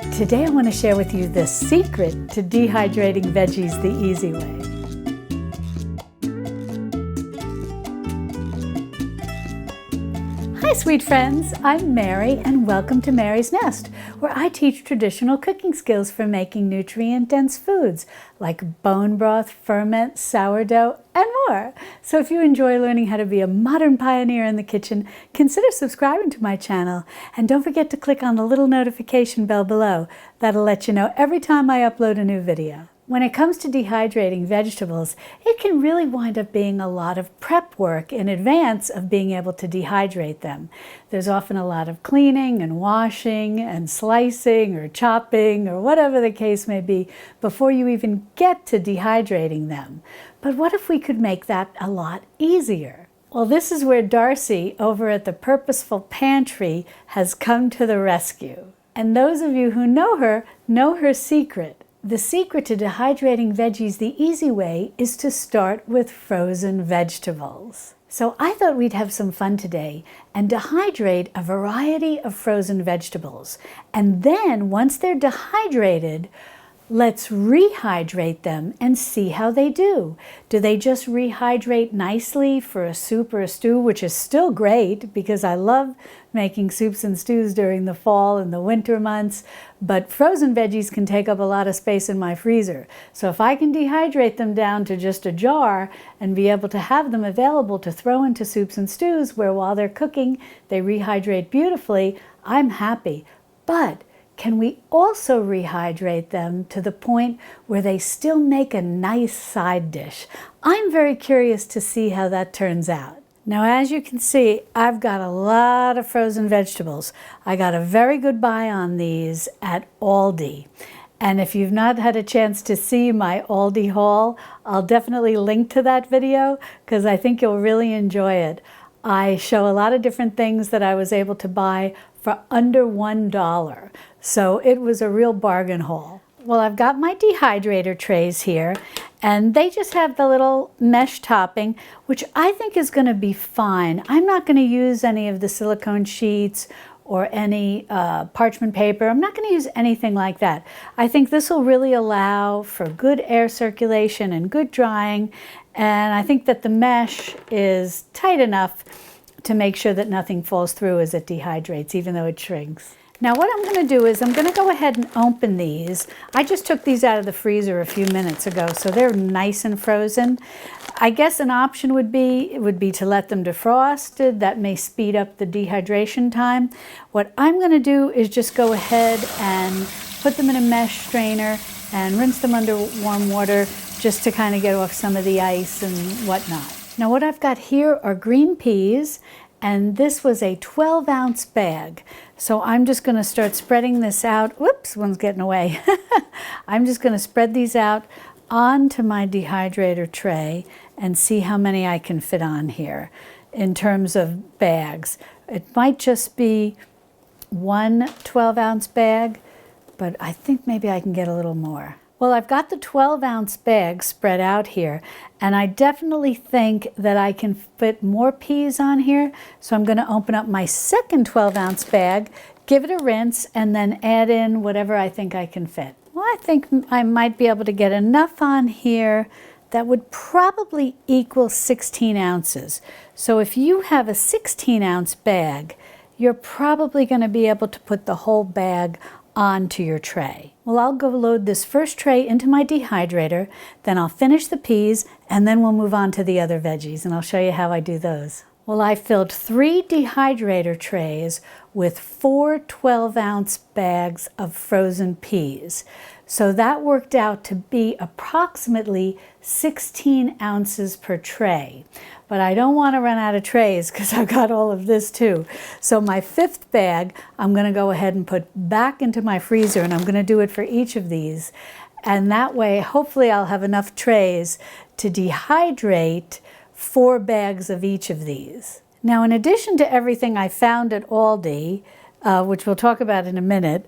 Today I want to share with you the secret to dehydrating veggies the easy way. Hi sweet friends, I'm Mary and welcome to Mary's Nest, where I teach traditional cooking skills for making nutrient-dense foods like bone broth, ferment, sourdough, and more. So if you enjoy learning how to be a modern pioneer in the kitchen, consider subscribing to my channel and don't forget to click on the little notification bell below. That'll let you know every time I upload a new video. When it comes to dehydrating vegetables, it can really wind up being a lot of prep work in advance of being able to dehydrate them. There's often a lot of cleaning and washing and slicing or chopping or whatever the case may be before you even get to dehydrating them. But what if we could make that a lot easier? Well, this is where Darcy over at the Purposeful Pantry has come to the rescue. And those of you who know her secret. The secret to dehydrating veggies the easy way is to start with frozen vegetables. So I thought we'd have some fun today and dehydrate a variety of frozen vegetables. And then once they're dehydrated, let's rehydrate them and see how they do. Do they just rehydrate nicely for a soup or a stew, which is still great because I love making soups and stews during the fall and the winter months, but frozen veggies can take up a lot of space in my freezer. So if I can dehydrate them down to just a jar and be able to have them available to throw into soups and stews where while they're cooking, they rehydrate beautifully, I'm happy. But can we also rehydrate them to the point where they still make a nice side dish? I'm very curious to see how that turns out. Now, as you can see, I've got a lot of frozen vegetables. I got a very good buy on these at Aldi. And if you've not had a chance to see my Aldi haul, I'll definitely link to that video because I think you'll really enjoy it. I show a lot of different things that I was able to buy for under $1. So it was a real bargain haul. Well, I've got my dehydrator trays here, and they just have the little mesh topping, which I think is going to be fine. I'm not going to use any of the silicone sheets or any parchment paper. I'm not going to use anything like that. I think this will really allow for good air circulation and good drying, and I think that the mesh is tight enough to make sure that nothing falls through as it dehydrates, even though it shrinks. Now what I'm going to do is I'm going to go ahead and open these. I just took these out of the freezer a few minutes ago, so they're nice and frozen. I guess an option would be to let them defrost. That may speed up the dehydration time. What I'm going to do is just go ahead and put them in a mesh strainer and rinse them under warm water just to kind of get off some of the ice and whatnot. Now what I've got here are green peas, and this was a 12-ounce bag. So I'm just going to start spreading this out. Whoops, one's getting away. I'm just going to spread these out onto my dehydrator tray and see how many I can fit on here in terms of bags. It might just be one 12-ounce bag, but I think maybe I can get a little more. Well, I've got the 12-ounce bag spread out here, and I definitely think that I can fit more peas on here. So I'm going to open up my second 12-ounce bag, give it a rinse, and then add in whatever I think I can fit. Well, I think I might be able to get enough on here that would probably equal 16 ounces. So if you have a 16-ounce bag, you're probably going to be able to put the whole bag onto your tray. Well, I'll go load this first tray into my dehydrator, then I'll finish the peas, and then we'll move on to the other veggies, and I'll show you how I do those. Well, I filled 3 dehydrator trays with 4 12-ounce bags of frozen peas. So that worked out to be approximately 16 ounces per tray. But I don't want to run out of trays because I've got all of this too. So my 5th bag, I'm going to go ahead and put back into my freezer, and I'm going to do it for each of these. And that way, hopefully I'll have enough trays to dehydrate 4 bags of each of these. Now, in addition to everything I found at Aldi, which we'll talk about in a minute,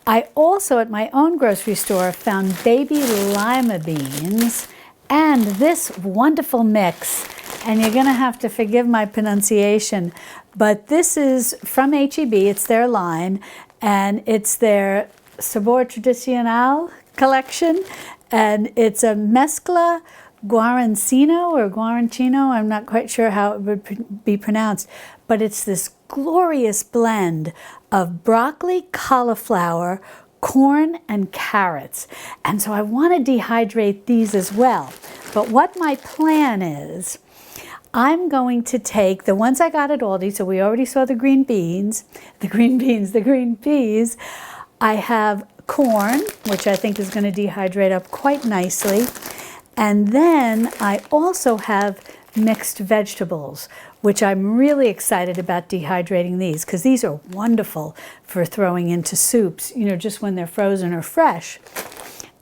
I also at my own grocery store found baby lima beans and this wonderful mix. And you're going to have to forgive my pronunciation, but this is from H-E-B. It's their line, and it's their Sabor Tradicional collection, and it's a mezcla guarancino or guarancino. I'm not quite sure how it would be pronounced, but it's this glorious blend of broccoli, cauliflower, corn, and carrots. And so I want to dehydrate these as well. But what my plan is, I'm going to take the ones I got at Aldi, so we already saw the green peas. I have corn, which I think is going to dehydrate up quite nicely. And then I also have mixed vegetables, which I'm really excited about dehydrating these, because these are wonderful for throwing into soups, you know, just when they're frozen or fresh.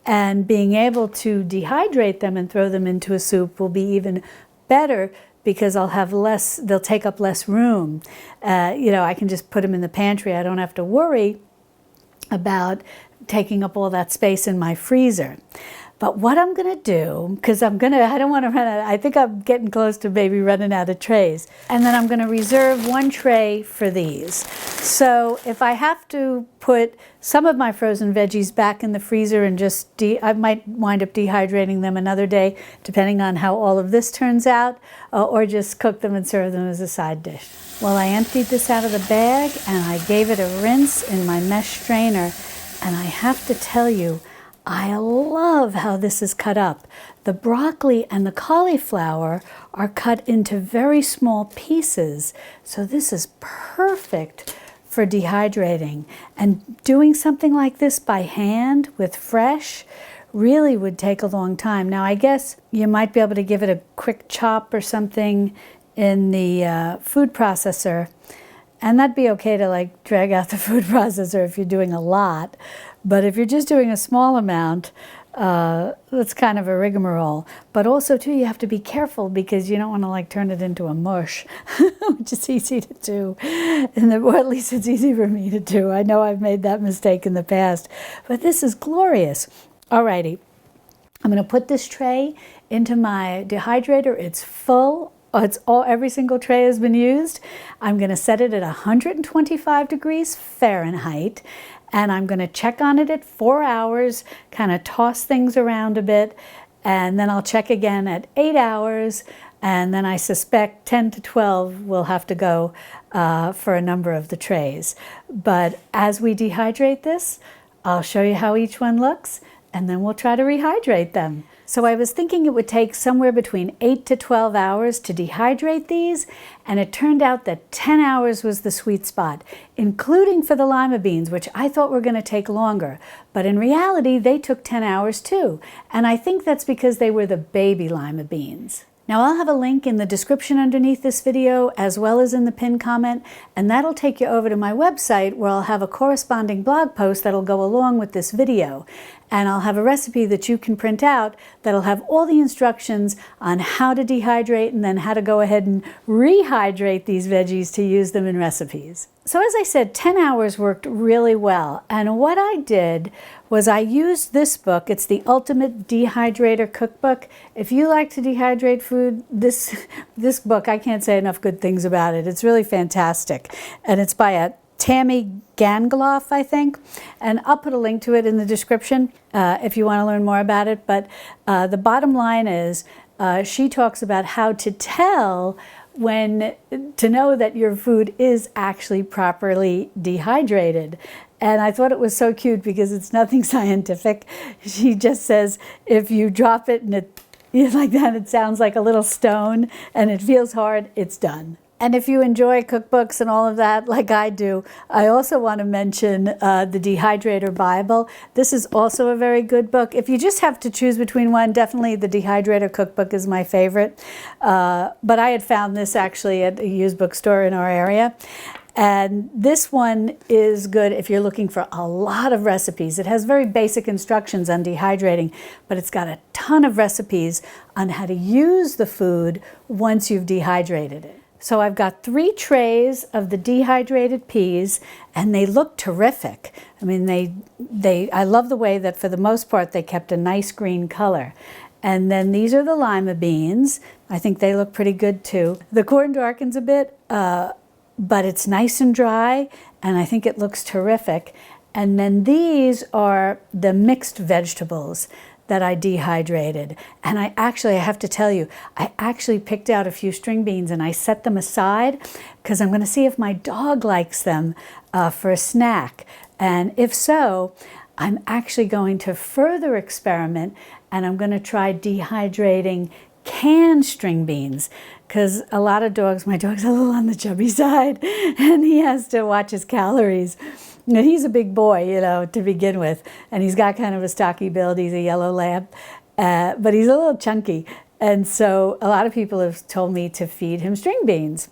And being able to dehydrate them and throw them into a soup will be even better, because I'll have less, they'll take up less room. You know, I can just put them in the pantry. I don't have to worry about taking up all that space in my freezer. But what I'm going to do, because I don't want to run out, I think I'm getting close to maybe running out of trays. And then I'm going to reserve one tray for these. So if I have to put some of my frozen veggies back in the freezer and just, I might wind up dehydrating them another day, depending on how all of this turns out, or just cook them and serve them as a side dish. Well, I emptied this out of the bag and I gave it a rinse in my mesh strainer. And I have to tell you, I love how this is cut up. The broccoli and the cauliflower are cut into very small pieces. So this is perfect for dehydrating. And doing something like this by hand with fresh really would take a long time. Now, I guess you might be able to give it a quick chop or something in the food processor. And that'd be okay to like drag out the food processor if you're doing a lot. But if you're just doing a small amount, that's kind of a rigmarole. But also, too, you have to be careful, because you don't want to like turn it into a mush, which is easy to do. Or at least it's easy for me to do. I know I've made that mistake in the past. But this is glorious. Alrighty. I'm going to put this tray into my dehydrator. It's full. Every single tray has been used. I'm going to set it at 125 degrees Fahrenheit, and I'm going to check on it at 4 hours, kind of toss things around a bit, and then I'll check again at 8 hours, and then I suspect 10 to 12 will have to go for a number of the trays. But as we dehydrate this, I'll show you how each one looks, and then we'll try to rehydrate them. So I was thinking it would take somewhere between 8 to 12 hours to dehydrate these, and it turned out that 10 hours was the sweet spot, including for the lima beans, which I thought were going to take longer. But in reality, they took 10 hours too, and I think that's because they were the baby lima beans. Now, I'll have a link in the description underneath this video, as well as in the pinned comment, and that'll take you over to my website, where I'll have a corresponding blog post that'll go along with this video. And I'll have a recipe that you can print out that'll have all the instructions on how to dehydrate and then how to go ahead and rehydrate these veggies to use them in recipes. So as I said, 10 hours worked really well. And what I did was I used this book. It's the Ultimate Dehydrator Cookbook. If you like to dehydrate food, this book, I can't say enough good things about it. It's really fantastic. And it's by a Tammy Gangloff, I think, and I'll put a link to it in the description if you want to learn more about it. But the bottom line is she talks about how to tell to know that your food is actually properly dehydrated. And I thought it was so cute, because it's nothing scientific. She just says if you drop it and like that, it sounds like a little stone and it feels hard, it's done. And if you enjoy cookbooks and all of that, like I do, I also want to mention the Dehydrator Bible. This is also a very good book. If you just have to choose between one, definitely the Dehydrator Cookbook is my favorite. But I had found this actually at a used bookstore in our area. And this one is good if you're looking for a lot of recipes. It has very basic instructions on dehydrating, but it's got a ton of recipes on how to use the food once you've dehydrated it. So I've got 3 trays of the dehydrated peas, and they look terrific. I mean, I love the way that for the most part they kept a nice green color. And then these are the lima beans. I think they look pretty good too. The corn darkens a bit, but it's nice and dry, and I think it looks terrific. And then these are the mixed vegetables that I dehydrated. And I have to tell you, I actually picked out a few string beans and I set them aside because I'm going to see if my dog likes them for a snack. And if so, I'm actually going to further experiment and I'm going to try dehydrating canned string beans, because a lot of dogs, my dog's a little on the chubby side and he has to watch his calories. And he's a big boy, you know, to begin with, and he's got kind of a stocky build. He's a yellow lab, but he's a little chunky. And so a lot of people have told me to feed him string beans.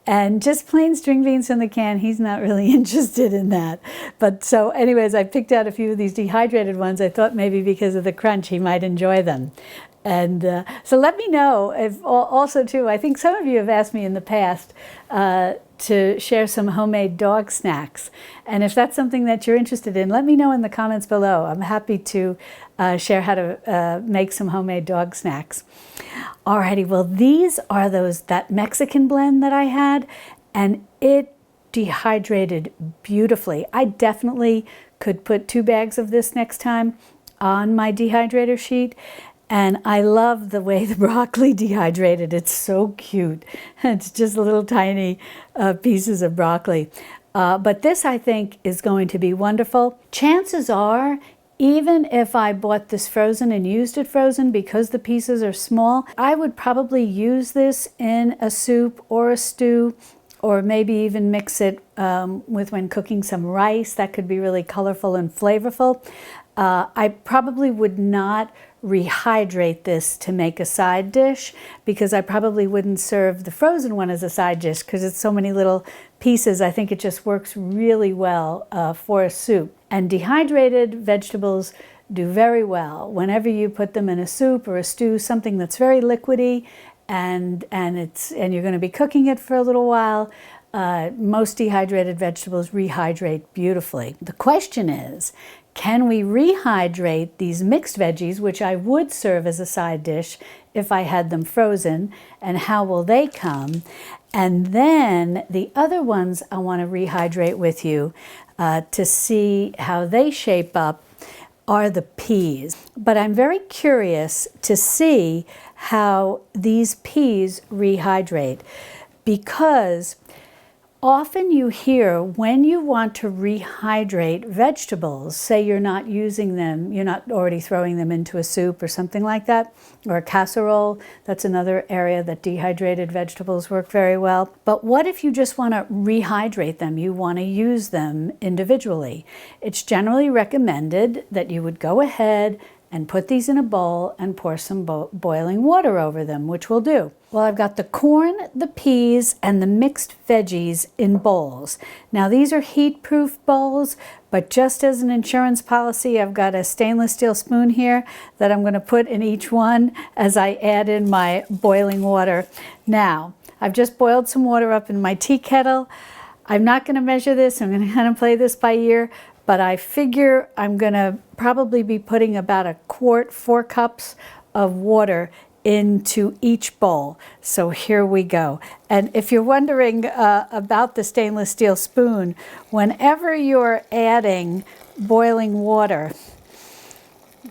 And just plain string beans from the can, he's not really interested in that. But so anyways, I picked out a few of these dehydrated ones. I thought maybe because of the crunch, he might enjoy them. And so let me know if also too, I think some of you have asked me in the past to share some homemade dog snacks. And if that's something that you're interested in, let me know in the comments below. I'm happy to share how to make some homemade dog snacks. Alrighty, well, these are that Mexican blend that I had, and it dehydrated beautifully. I definitely could put 2 bags of this next time on my dehydrator sheet. And I love the way the broccoli dehydrated. It's so cute. It's just little tiny pieces of broccoli. But this, I think, is going to be wonderful. Chances are, even if I bought this frozen and used it frozen, because the pieces are small, I would probably use this in a soup or a stew, or maybe even mix it with when cooking some rice. That could be really colorful and flavorful. I probably would not rehydrate this to make a side dish, because I probably wouldn't serve the frozen one as a side dish because it's so many little pieces. I think it just works really well for a soup. And dehydrated vegetables do very well whenever you put them in a soup or a stew, something that's very liquidy, and you're going to be cooking it for a little while. Most dehydrated vegetables rehydrate beautifully. The question is, can we rehydrate these mixed veggies, which I would serve as a side dish if I had them frozen, and how will they come? And then the other ones I want to rehydrate with you to see how they shape up are the peas. But I'm very curious to see how these peas rehydrate, because often you hear when you want to rehydrate vegetables, say you're not using them, you're not already throwing them into a soup or something like that, or a casserole. That's another area that dehydrated vegetables work very well. But what if you just want to rehydrate them? You want to use them individually. It's generally recommended that you would go ahead and put these in a bowl and pour some boiling water over them, which we'll do. Well, I've got the corn, the peas, and the mixed veggies in bowls. Now, these are heat-proof bowls, but just as an insurance policy, I've got a stainless steel spoon here that I'm going to put in each one as I add in my boiling water. Now, I've just boiled some water up in my tea kettle. I'm not going to measure this. I'm going to kind of play this by ear. But I figure I'm going to probably be putting about a quart, 4 cups of water into each bowl. So here we go. And if you're wondering about the stainless steel spoon, whenever you're adding boiling water,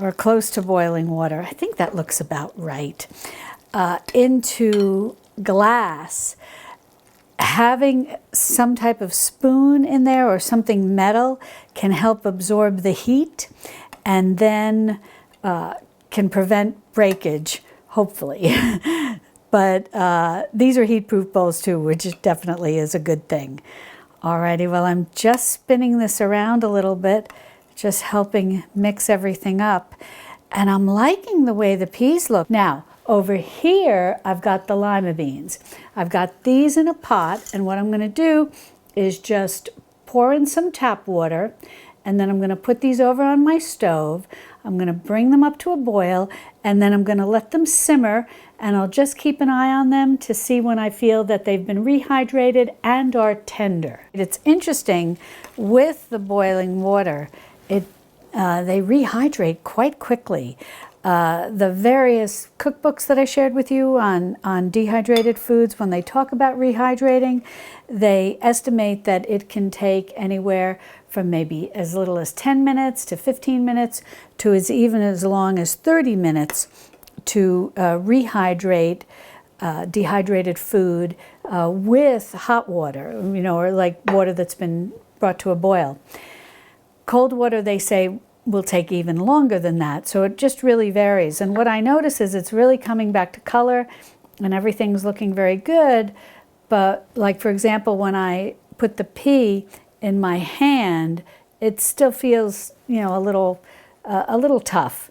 or close to boiling water, I think that looks about right, into glass, having some type of spoon in there or something metal can help absorb the heat, and then can prevent breakage, hopefully. But these are heat-proof bowls too, which definitely is a good thing. Alrighty, well, I'm just spinning this around a little bit, just helping mix everything up. And I'm liking the way the peas look. Now, over here, I've got the lima beans. I've got these in a pot, and what I'm going to do is just pour in some tap water, and then I'm going to put these over on my stove. I'm going to bring them up to a boil, and then I'm going to let them simmer, and I'll just keep an eye on them to see when I feel that they've been rehydrated and are tender. It's interesting with the boiling water, they rehydrate quite quickly. The various cookbooks that I shared with you on dehydrated foods, when they talk about rehydrating, they estimate that it can take anywhere from maybe as little as 10 minutes to 15 minutes to even as long as 30 minutes to rehydrate dehydrated food with hot water, or like water that's been brought to a boil. Cold water, they say, will take even longer than that. So it just really varies. And what I notice is it's really coming back to color and everything's looking very good. But like, for example, when I put the pea in my hand, it still feels, a little tough.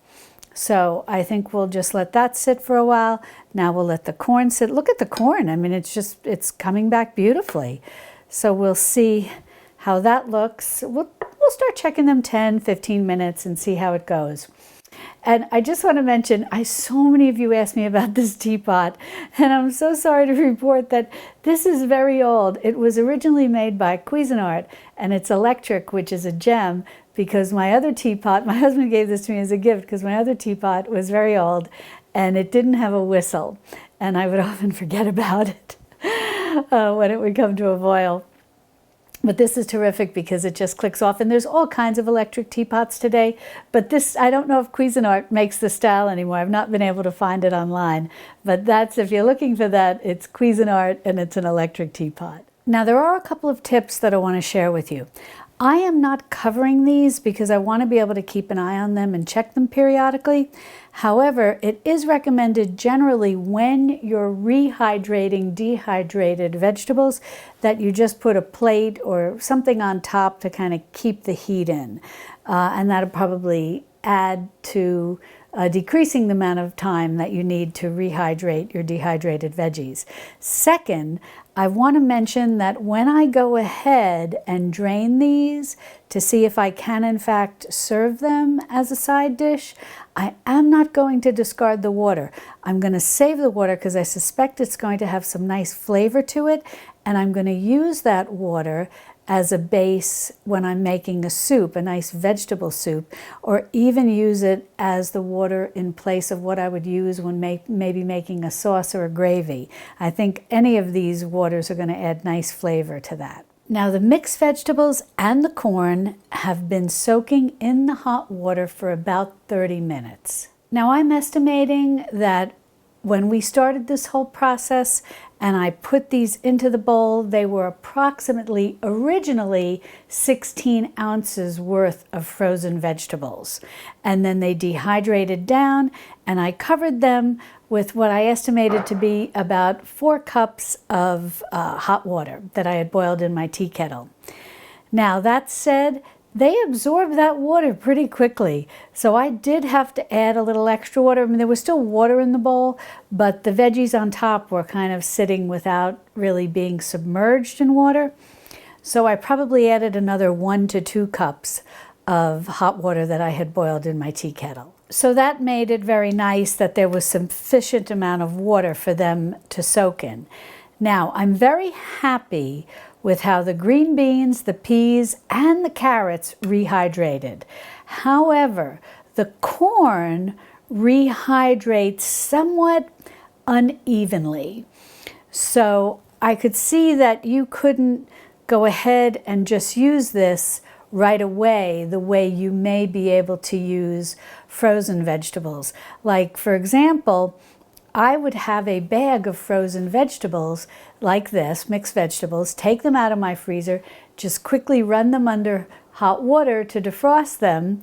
So I think we'll just let that sit for a while. Now we'll let the corn sit. Look at the corn. I mean, it's coming back beautifully. So we'll see how that looks. We'll start checking them 10, 15 minutes and see how it goes. And I just want to mention, so many of you asked me about this teapot, and I'm so sorry to report that this is very old. It was originally made by Cuisinart, and it's electric, which is a gem, because my other teapot, my husband gave this to me as a gift, because my other teapot was very old, and it didn't have a whistle, and I would often forget about it when it would come to a boil. But this is terrific because it just clicks off. And there's all kinds of electric teapots today. But this, I don't know if Cuisinart makes the style anymore. I've not been able to find it online. But that's, if you're looking for that, it's Cuisinart and it's an electric teapot. Now, there are a couple of tips that I want to share with you. I am not covering these because I want to be able to keep an eye on them and check them periodically. However, it is recommended generally when you're rehydrating dehydrated vegetables that you just put a plate or something on top to kind of keep the heat in. And that'll probably add to decreasing the amount of time that you need to rehydrate your dehydrated veggies. Second, I want to mention that when I go ahead and drain these to see if I can in fact serve them as a side dish, I am not going to discard the water. I'm going to save the water because I suspect it's going to have some nice flavor to it, and I'm going to use that water as a base when I'm making a soup, a nice vegetable soup, or even use it as the water in place of what I would use when maybe making a sauce or a gravy. I think any of these waters are going to add nice flavor to that. Now, the mixed vegetables and the corn have been soaking in the hot water for about 30 minutes. Now, I'm estimating that when we started this whole process and I put these into the bowl, they were approximately, originally, 16 ounces worth of frozen vegetables. And then they dehydrated down, and I covered them with what I estimated to be about 4 cups of hot water that I had boiled in my tea kettle. Now, that said, they absorb that water pretty quickly. So I did have to add a little extra water. I mean, there was still water in the bowl, but the veggies on top were kind of sitting without really being submerged in water. So I probably added another 1 to 2 cups of hot water that I had boiled in my tea kettle. So that made it very nice that there was sufficient amount of water for them to soak in. Now, I'm very happy with how the green beans, the peas, and the carrots rehydrated. However, the corn rehydrates somewhat unevenly. So I could see that you couldn't go ahead and just use this right away the way you may be able to use frozen vegetables. Like, for example, I would have a bag of frozen vegetables like this, mixed vegetables, take them out of my freezer, just quickly run them under hot water to defrost them,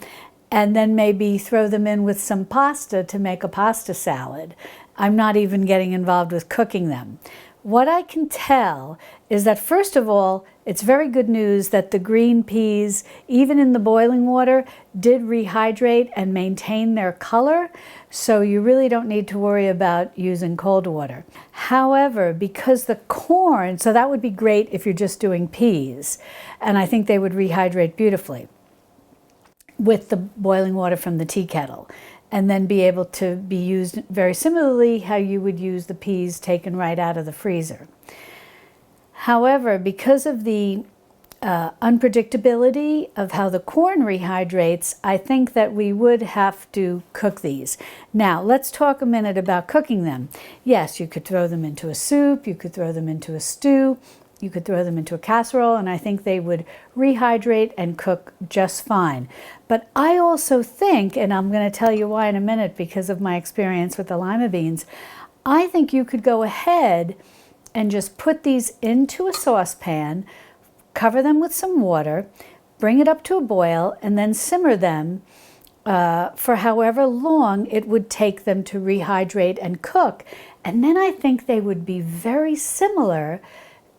and then maybe throw them in with some pasta to make a pasta salad. I'm not even getting involved with cooking them. What I can tell is that, first of all, it's very good news that the green peas, even in the boiling water, did rehydrate and maintain their color, so you really don't need to worry about using cold water. However, because the corn, so that would be great if you're just doing peas, and I think they would rehydrate beautifully with the boiling water from the tea kettle, and then be able to be used very similarly how you would use the peas taken right out of the freezer. However, because of the unpredictability of how the corn rehydrates, I think that we would have to cook these. Now, let's talk a minute about cooking them. Yes, you could throw them into a soup, you could throw them into a stew, you could throw them into a casserole, and I think they would rehydrate and cook just fine. But I also think, and I'm going to tell you why in a minute because of my experience with the lima beans, I think you could go ahead and just put these into a saucepan, cover them with some water, bring it up to a boil, and then simmer them for however long it would take them to rehydrate and cook. And then I think they would be very similar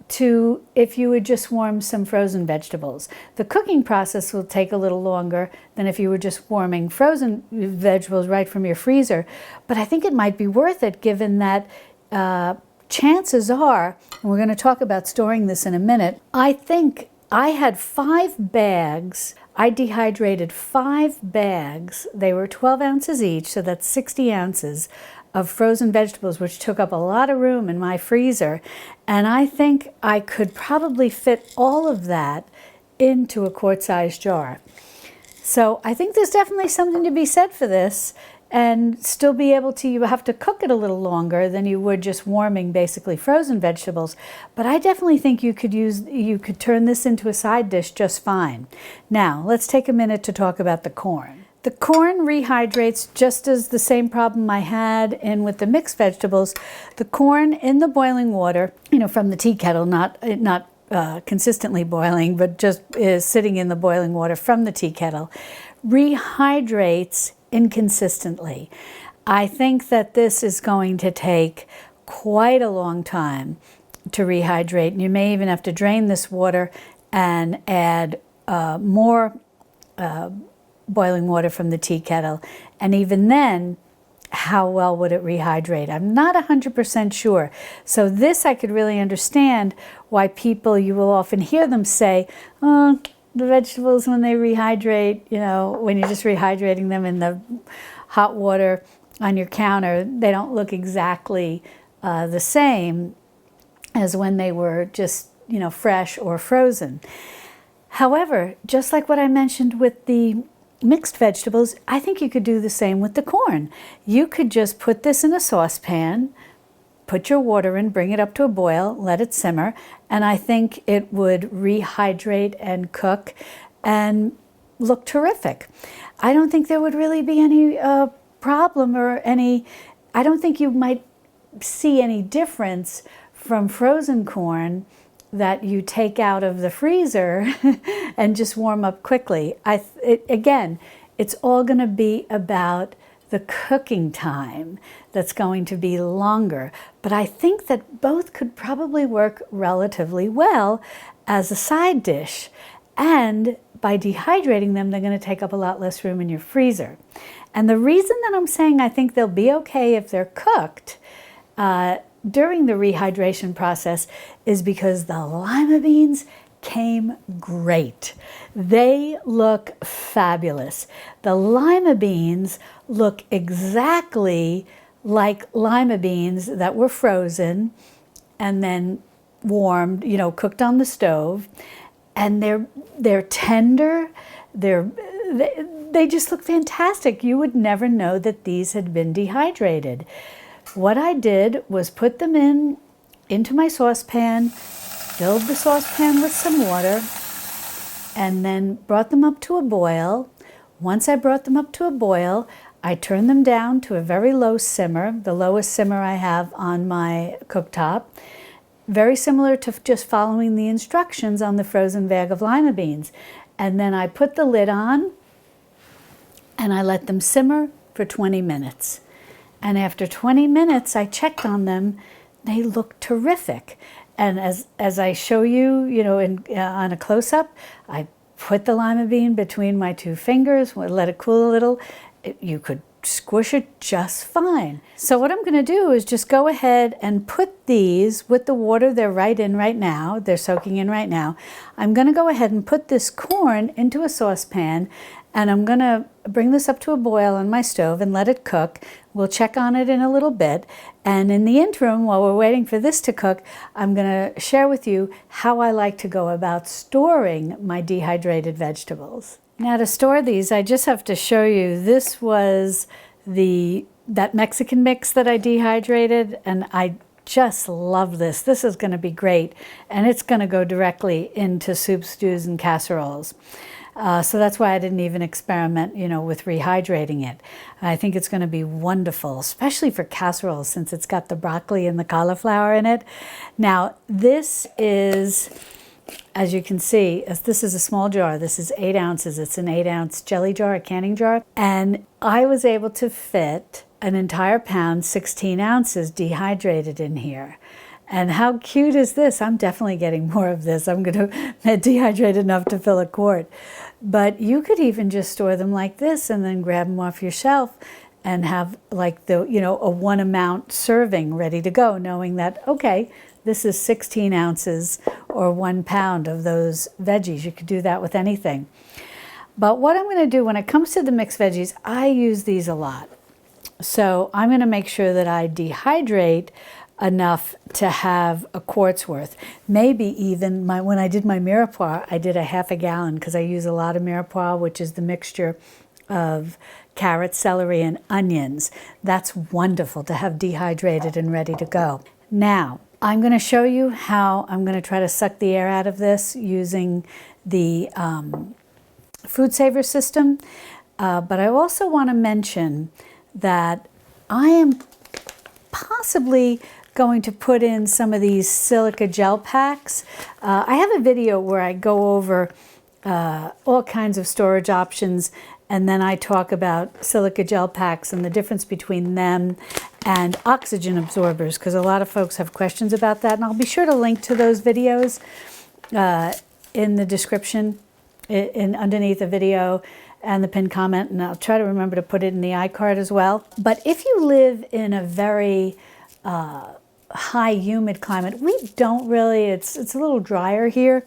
to if you would just warm some frozen vegetables. The cooking process will take a little longer than if you were just warming frozen vegetables right from your freezer. But I think it might be worth it given that chances are, and we're going to talk about storing this in a minute, I think I had 5 bags. I dehydrated 5 bags. They were 12 ounces each, so that's 60 ounces of frozen vegetables, which took up a lot of room in my freezer. And I think I could probably fit all of that into a quart-sized jar. So I think there's definitely something to be said for this, and still be able to, you have to cook it a little longer than you would just warming basically frozen vegetables. But I definitely think you could turn this into a side dish just fine. Now, let's take a minute to talk about the corn. The corn rehydrates just as the same problem I had in with the mixed vegetables. The corn in the boiling water, from the tea kettle, not consistently boiling, but just is sitting in the boiling water from the tea kettle, rehydrates inconsistently. I think that this is going to take quite a long time to rehydrate, and you may even have to drain this water and add more boiling water from the tea kettle. And even then, how well would it rehydrate? I'm not 100% sure. So this I could really understand why people, you will often hear them say, oh, the vegetables when they rehydrate, when you're just rehydrating them in the hot water on your counter, they don't look exactly the same as when they were just, fresh or frozen. However, just like what I mentioned with the mixed vegetables, I think you could do the same with the corn. You could just put this in a saucepan, put your water in, bring it up to a boil, let it simmer, and I think it would rehydrate and cook and look terrific. I don't think there would really be any problem or I don't think you might see any difference from frozen corn that you take out of the freezer and just warm up quickly. Again, it's all going to be about the cooking time that's going to be longer. But I think that both could probably work relatively well as a side dish. And by dehydrating them, they're going to take up a lot less room in your freezer. And the reason that I'm saying I think they'll be okay if they're cooked during the rehydration process is because the lima beans came great. They look fabulous. The lima beans look exactly like lima beans that were frozen and then warmed, cooked on the stove. And they're tender. They just look fantastic. You would never know that these had been dehydrated. What I did was put them into my saucepan, filled the saucepan with some water, and then brought them up to a boil. Once I brought them up to a boil, I turned them down to a very low simmer, the lowest simmer I have on my cooktop. Very similar to just following the instructions on the frozen bag of lima beans. And then I put the lid on and I let them simmer for 20 minutes. And after 20 minutes, I checked on them. They look terrific. And as I show you, on a close-up, I put the lima bean between my 2 fingers, let it cool a little. You could squish it just fine. So what I'm going to do is just go ahead and put these with the water they're right in right now. They're soaking in right now. I'm going to go ahead and put this corn into a saucepan And I'm going to bring this up to a boil on my stove and let it cook. We'll check on it in a little bit. And in the interim, while we're waiting for this to cook, I'm going to share with you how I like to go about storing my dehydrated vegetables. Now, to store these, I just have to show you, this was that Mexican mix that I dehydrated, and I just love this. This is going to be great, and it's going to go directly into soup, stews, and casseroles. So that's why I didn't even experiment, with rehydrating it. I think it's going to be wonderful, especially for casseroles, since it's got the broccoli and the cauliflower in it. Now, this is, as you can see, this is a small jar. This is 8 ounces. It's an 8-ounce jelly jar, a canning jar. And I was able to fit an entire pound, 16 ounces dehydrated in here. And how cute is this? I'm definitely getting more of this. I'm going to dehydrate enough to fill a quart. But you could even just store them like this and then grab them off your shelf and have like a 1 amount serving ready to go, knowing that, okay, this is 16 ounces or 1 pound of those veggies. You could do that with anything. But what I'm going to do when it comes to the mixed veggies, I use these a lot. So I'm going to make sure that I dehydrate enough to have a quart's worth. Maybe even when I did my mirepoix, I did a half a gallon because I use a lot of mirepoix, which is the mixture of carrots, celery, and onions. That's wonderful to have dehydrated and ready to go. Now, I'm going to show you how I'm going to try to suck the air out of this using the food saver system. But I also want to mention that I am possibly going to put in some of these silica gel packs. I have a video where I go over all kinds of storage options, and then I talk about silica gel packs and the difference between them and oxygen absorbers, because a lot of folks have questions about that. And I'll be sure to link to those videos in the description, underneath the video and the pinned comment, and I'll try to remember to put it in the iCard as well. But if you live in a very high humid climate, we don't really, it's a little drier here,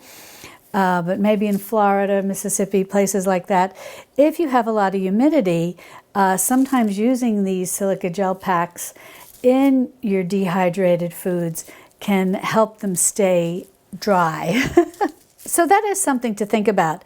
but maybe in Florida, Mississippi, places like that, if you have a lot of humidity, sometimes using these silica gel packs in your dehydrated foods can help them stay dry. So that is something to think about.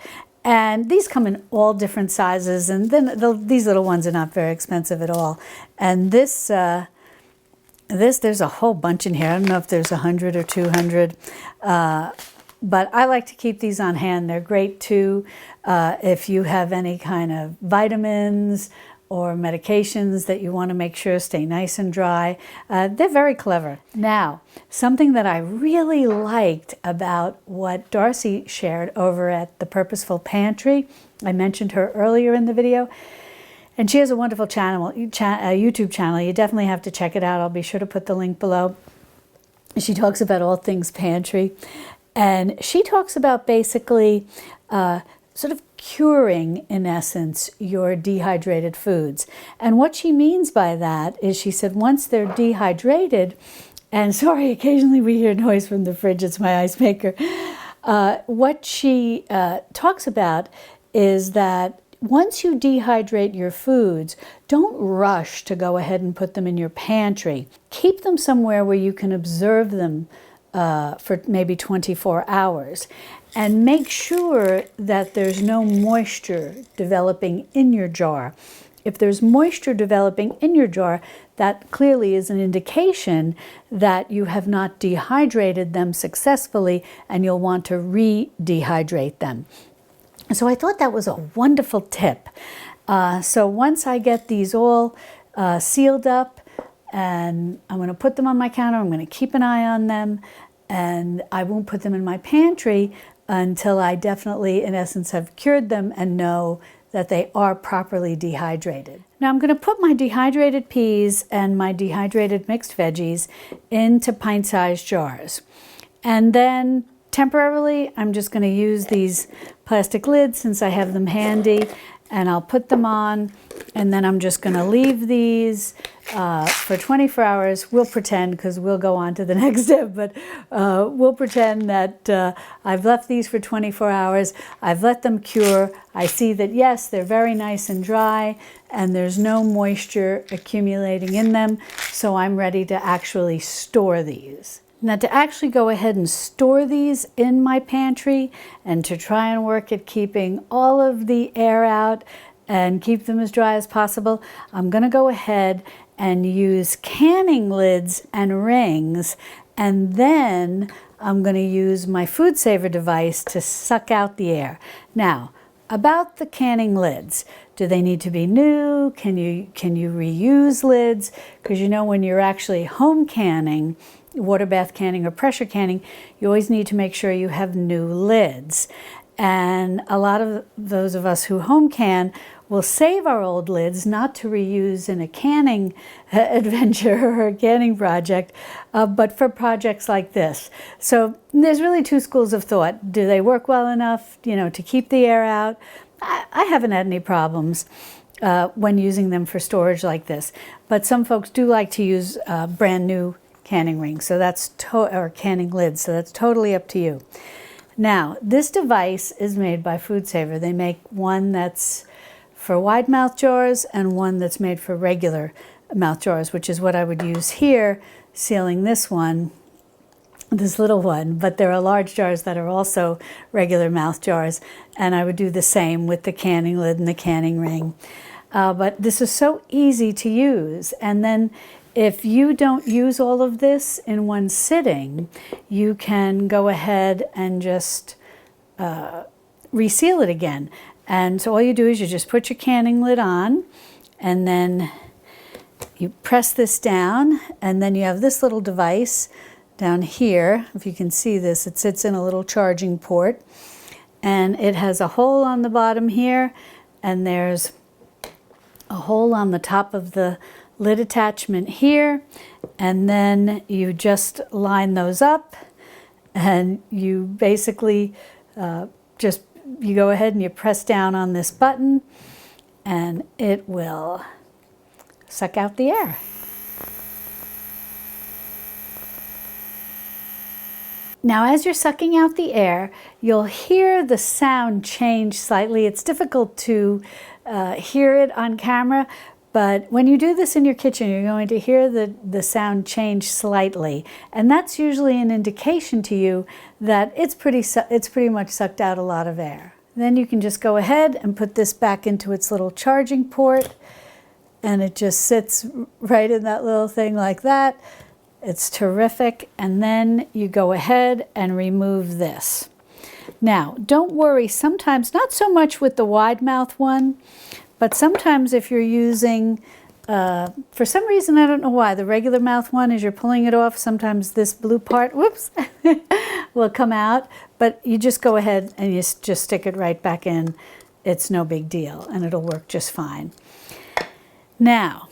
And these come in all different sizes, and then these little ones are not very expensive at all. And this, there's a whole bunch in here. I don't know if there's 100 or 200, but I like to keep these on hand. They're great too if you have any kind of vitamins or medications that you want to make sure stay nice and dry. They're very clever. Now, something that I really liked about what Darcy shared over at the Purposeful Pantry, I mentioned her earlier in the video, and she has a wonderful channel, YouTube channel. You definitely have to check it out. I'll be sure to put the link below. She talks about all things pantry, and she talks about basically sort of curing, in essence, your dehydrated foods. And what she means by that is, she said, once they're dehydrated, and sorry, occasionally we hear noise from the fridge, it's my ice maker. What she talks about is that once you dehydrate your foods, don't rush to go ahead and put them in your pantry. Keep them somewhere where you can observe them for maybe 24 hours. And make sure that there's no moisture developing in your jar. If there's moisture developing in your jar, that clearly is an indication that you have not dehydrated them successfully, and you'll want to re-dehydrate them. So I thought that was a wonderful tip. So once I get these all sealed up, and I'm going to put them on my counter, I'm going to keep an eye on them, and I won't put them in my pantry until I definitely, in essence, have cured them and know that they are properly dehydrated. Now I'm going to put my dehydrated peas and my dehydrated mixed veggies into pint-sized jars. And then temporarily, I'm just going to use these plastic lids since I have them handy, and I'll put them on, and then I'm just going to leave these for 24 hours. We'll pretend, because we'll go on to the next step, but we'll pretend that I've left these for 24 hours. I've let them cure. I see that, yes, they're very nice and dry, and there's no moisture accumulating in them, so I'm ready to actually store these. Now, to actually go ahead and store these in my pantry and to try and work at keeping all of the air out and keep them as dry as possible, I'm going to go ahead and use canning lids and rings, and then I'm going to use my food saver device to suck out the air. Now, about the canning lids, do they need to be new? Can you reuse lids? Because you know, when you're actually home canning, water bath canning or pressure canning, you always need to make sure you have new lids. And a lot of those of us who home can will save our old lids, not to reuse in a canning adventure or a canning project, but for projects like this. So there's really two schools of thought. Do they work well enough, to keep the air out? I haven't had any problems when using them for storage like this. But some folks do like to use brand new canning rings, or canning lids, so that's totally up to you. Now, this device is made by Food Saver. They make one that's for wide mouth jars and one that's made for regular mouth jars, which is what I would use here, sealing this little one. But there are large jars that are also regular mouth jars, and I would do the same with the canning lid and the canning ring. But this is so easy to use. And then if you don't use all of this in one sitting, you can go ahead and just reseal it again. And so all you do is you just put your canning lid on, and then you press this down, and then you have this little device down here. If you can see this, it sits in a little charging port, and it has a hole on the bottom here, and there's a hole on the top of the lid attachment here, and then you just line those up, and you basically you go ahead and you press down on this button, and it will suck out the air. Now, as you're sucking out the air, you'll hear the sound change slightly. It's difficult to hear it on camera, but when you do this in your kitchen, you're going to hear the sound change slightly. And that's usually an indication to you that it's pretty much sucked out a lot of air. Then you can just go ahead and put this back into its little charging port, and it just sits right in that little thing like that. It's terrific. And then you go ahead and remove this. Now, don't worry, sometimes, not so much with the wide mouth one, but sometimes if you're using, for some reason, I don't know why, the regular mouth one, as you're pulling it off, sometimes this blue part, whoops, will come out. But you just go ahead and you just stick it right back in. It's no big deal, and it'll work just fine. Now,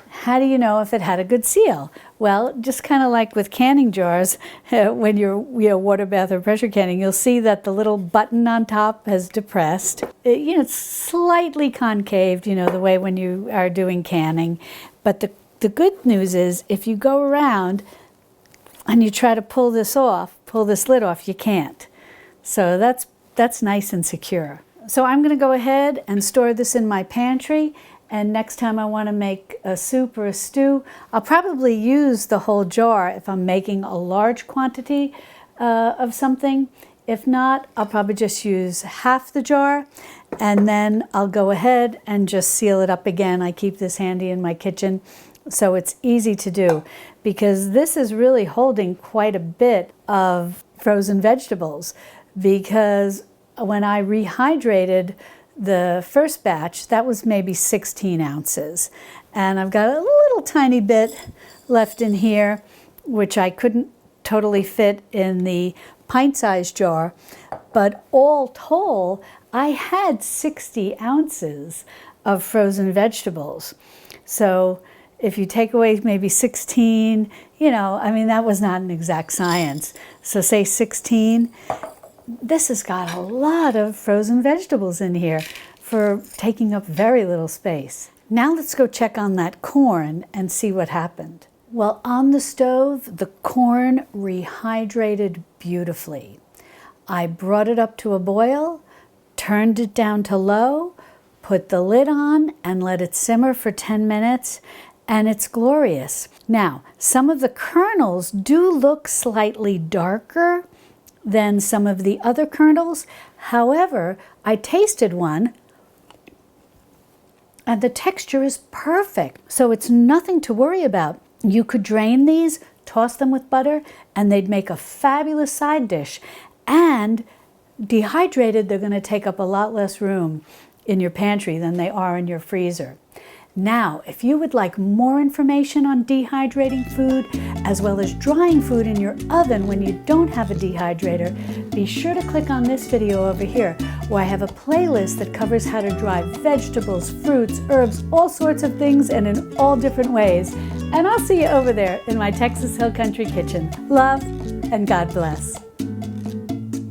how do you know if it had a good seal? Well, just kind of like with canning jars, when you're water bath or pressure canning, you'll see that the little button on top has depressed. It's slightly concaved, the way when you are doing canning. But the good news is, if you go around and you try to pull this lid off, you can't. So that's nice and secure. So I'm going to go ahead and store this in my pantry. And next time I want to make a soup or a stew, I'll probably use the whole jar if I'm making a large quantity of something. If not, I'll probably just use half the jar, and then I'll go ahead and just seal it up again. I keep this handy in my kitchen, so it's easy to do, because this is really holding quite a bit of frozen vegetables. Because when I rehydrated the first batch, that was maybe 16 ounces. And I've got a little tiny bit left in here, which I couldn't totally fit in the pint-sized jar. But all told, I had 60 ounces of frozen vegetables. So if you take away maybe 16, that was not an exact science. So say 16. This has got a lot of frozen vegetables in here for taking up very little space. Now let's go check on that corn and see what happened. Well, on the stove, the corn rehydrated beautifully. I brought it up to a boil, turned it down to low, put the lid on, and let it simmer for 10 minutes, and it's glorious. Now, some of the kernels do look slightly darker than some of the other kernels. However, I tasted one, and the texture is perfect, so it's nothing to worry about. You could drain these, toss them with butter, and they'd make a fabulous side dish. And dehydrated, they're going to take up a lot less room in your pantry than they are in your freezer. Now, if you would like more information on dehydrating food, as well as drying food in your oven when you don't have a dehydrator, be sure to click on this video over here, where I have a playlist that covers how to dry vegetables, fruits, herbs, all sorts of things, and in all different ways. And I'll see you over there in my Texas Hill Country kitchen. Love and God bless.